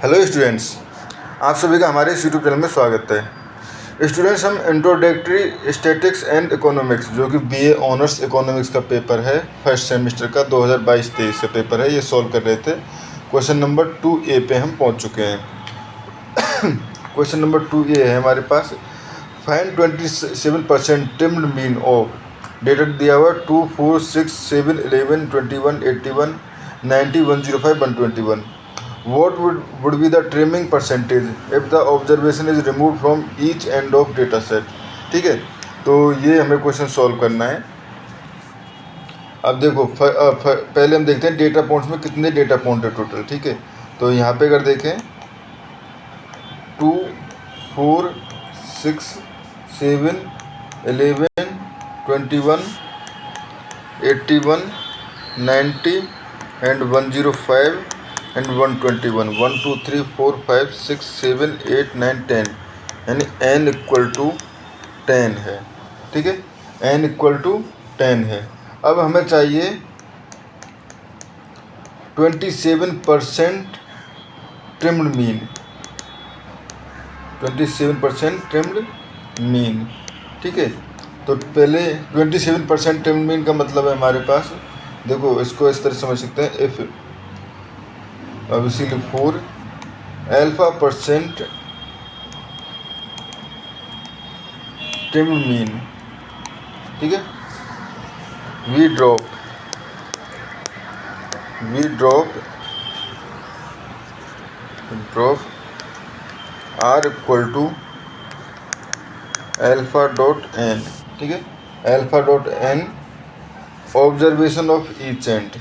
Hello students, आप सभी का हमारे इस यूट्यूब चैनल में स्वागत है। स्टूडेंट्स, हम इंट्रोडक्टरी स्टैटिक्स एंड इकोनॉमिक्स जो कि बीए ऑनर्स इकोनॉमिक्स का पेपर है, फर्स्ट सेमेस्टर का 2022-23 का पेपर है, ये सॉल्व कर रहे थे। क्वेश्चन नंबर 2A पे हम पहुंच चुके हैं। क्वेश्चन नंबर 2A है हमारे पास। Find 27% trimmed mean of data दिया हुआ 2, 4, 6, 7, 11, 21, 81, 90, 105, 121. What would be the trimming percentage if the observation is removed from each end of data set? ठीक है, तो ये हमें क्वेश्चन सॉल्व करना है। अब देखो पहले हम देखते हैं डेटा पॉइंट्स में कितने डेटा पॉइंट है टोटल। ठीक है, तो यहाँ पे अगर देखें 2, 4, 6, 7, 11, 21, 81, 90 एंड 105 एंड 121, 1, 2, 3, 4, 5, 6, 7, 8, 9, 10, यानी n इक्वल टू 10 है। ठीक है, n इक्वल टू 10 है। अब हमें चाहिए 27% ट्रिम्ड मीन, 27% ट्रिम्ड मीन। ठीक है, तो पहले 27% ट्रिम्ड मीन का मतलब है हमारे पास, देखो इसको इस तरह समझ सकते हैं, if obviously 4 alpha percent trimmed mean। ठीक है, we drop r equal to alpha dot n। ठीक है, alpha dot n observation of each end,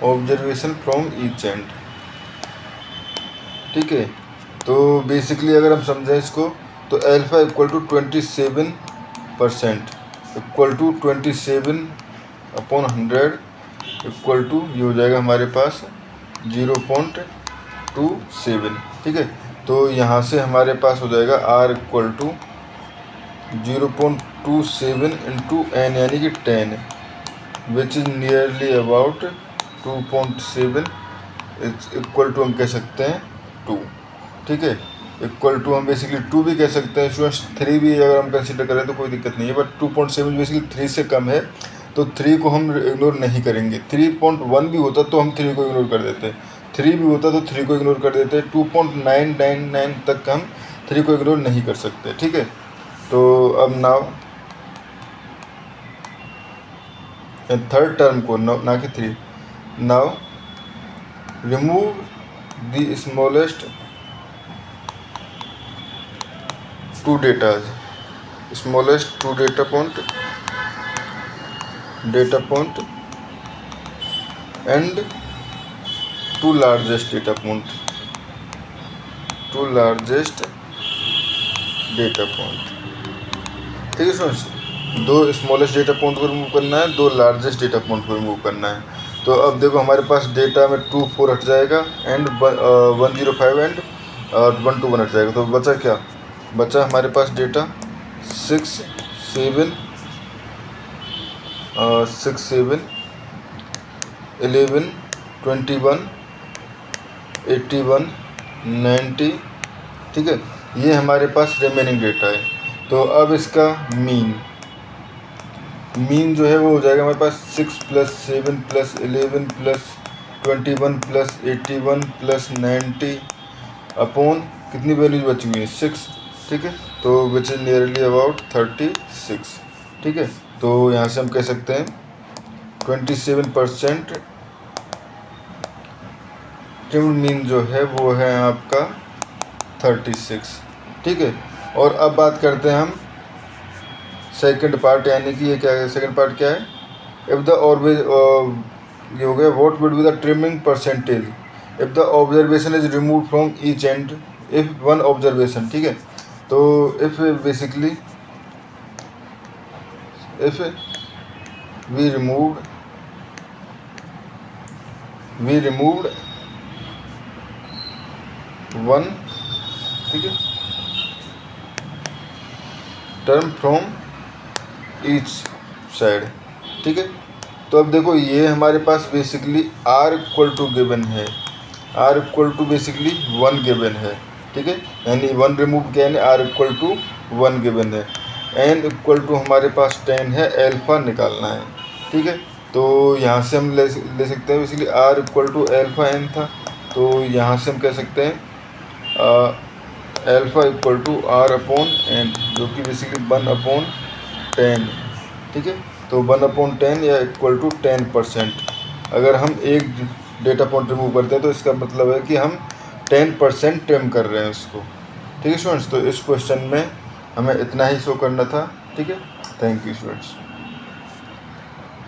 observation from each end. ठीक है, तो बेसिकली अगर हम समझें इसको तो alpha equal to 27% equal to 27/100 equal to ये हो जाएगा हमारे पास 0.27। ठीक है, तो यहाँ से हमारे पास हो जाएगा r equal to 0.27 into n यानी कि 10, which is nearly about 2.7 equal to हम कह सकते हैं 2। ठीक है, इक्वल टू हम बेसिकली 2 भी कह सकते हैं स्टूडेंट्स, 3 भी अगर हम कंसिडर करें तो कोई दिक्कत नहीं है, बट 2.7 बेसिकली 3 से कम है, तो 3 को हम इग्नोर नहीं करेंगे। 3.1 भी होता तो हम 3 को इग्नोर कर देते, 3 भी होता तो 3 को इग्नोर कर देते, 2.999 तक हम 3 को इग्नोर नहीं कर सकते। ठीक है, तो अब नाउ थर्ड टर्म को ना कि 3, now remove the smallest two data point and two largest data point। ठीक है फ्रेंड्स, 2 स्मॉलेस्ट डेटा पॉइंट को रिमूव करना है, 2 लार्जेस्ट डेटा पॉइंट को रिमूव करना है। तो अब देखो हमारे पास डेटा में 2, 4 हट जाएगा एंड 105 एंड 121 हट जाएगा, तो बचा क्या? बचा हमारे पास डेटा 6, 7, 11, 21, 81, 90। ठीक है, ये हमारे पास रिमेनिंग डेटा है। तो अब इसका मीन जो है वो हो जाएगा हमारे पास 6 + 7 + 11 + 21 + 81 + 90 अपॉन कितनी वैल्यूज बची हुई है? 6। ठीक है, तो विच इज नियरली अबाउट 36। ठीक है, तो यहाँ से हम कह सकते हैं 27% ट्रिम्ड मीन जो है वो है आपका 36। ठीक है, और अब बात करते हैं हम सेकंड पार्ट, यानी कि ये क्या है? सेकंड पार्ट क्या है? इफ़ द ऑलवेज ये हो गया, what would be the trimming percentage if the observation is remove from each end if one observation. ठीक है, तो if basically if we removed one, ठीक है, टर्म फ्रॉम ईच साइड। ठीक है, तो अब देखो ये हमारे पास basically r equal to given है, r equal to basically 1 given है, ठीक है, यानी 1 रिमूव किया यानी r इक्वल टू 1 गिवन है। n इक्वल टू हमारे पास 10 है, एल्फ़ा निकालना है, ठीक है। तो यहाँ से हम ले सकते हैं basically r equal to alpha n था, तो यहाँ से हम कह सकते हैं alpha equal to r upon n, जो कि बेसिकली 1/10, ठीक है। तो 1/10 या इक्वल टू 10%। अगर हम एक डेटा पॉइंट रिमूव करते हैं तो इसका मतलब है कि हम 10% ट्रिम कर रहे हैं उसको, ठीक है स्टूडेंट्स। तो इस क्वेश्चन में हमें इतना ही शो करना था, ठीक है। Thank you students.